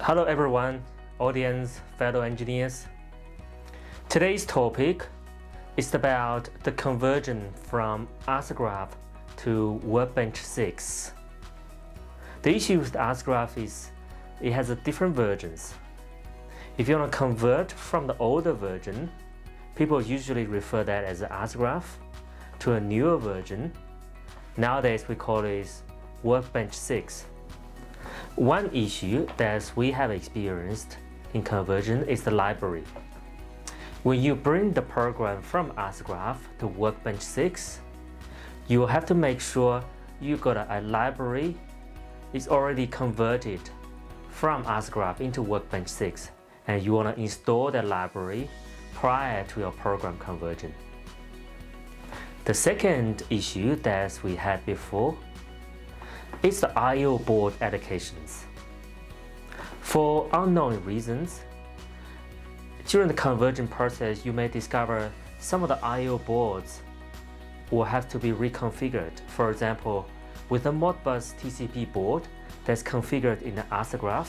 Hello everyone, audience, fellow engineers. Today's topic is about the conversion from ASCADA to Workbench 6. The issue with the ASCADA is it has different versions. If you want to convert from the older version, people usually refer that as ASCADA to a newer version. Nowadays we call it Workbench 6. One issue that we have experienced in conversion is the library. When you bring the program from ASCADA to Workbench 6, you will have to make sure you got a library is already converted from ASCADA into Workbench 6, and you want to install that library prior to your program conversion. The second issue that we had before is the I/O board allocations. For unknown reasons, during the conversion process, you may discover some of the I/O boards will have to be reconfigured. For example, with a Modbus TCP board that's configured in the ASCADA,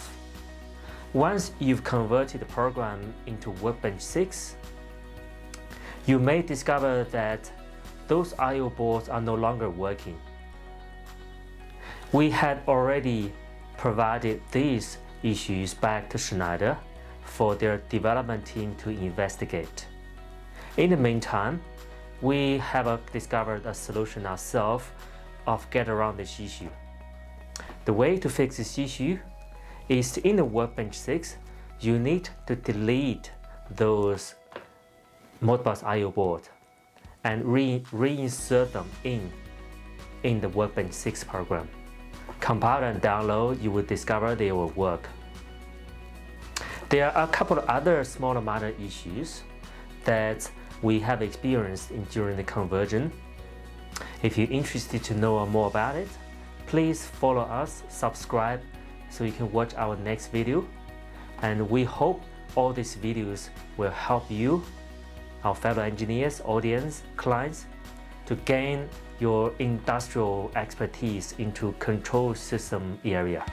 once you've converted the program into Workbench 6, you may discover that those I/O boards are no longer working. We had already provided these issues back to Schneider for their development team to investigate. In the meantime, we have discovered a solution ourselves of get around this issue. The way to fix this issue is in the Workbench 6, you need to delete those Modbus I/O board and reinsert them in the Workbench 6 program. Compile and download, you will discover they will work. There are a couple of other smaller minor issues that we have experienced during the conversion. If you're interested to know more about it, please follow us, subscribe so you can watch our next video. And we hope all these videos will help you, our fellow engineers, audience, clients, to gain your industrial expertise into control system area.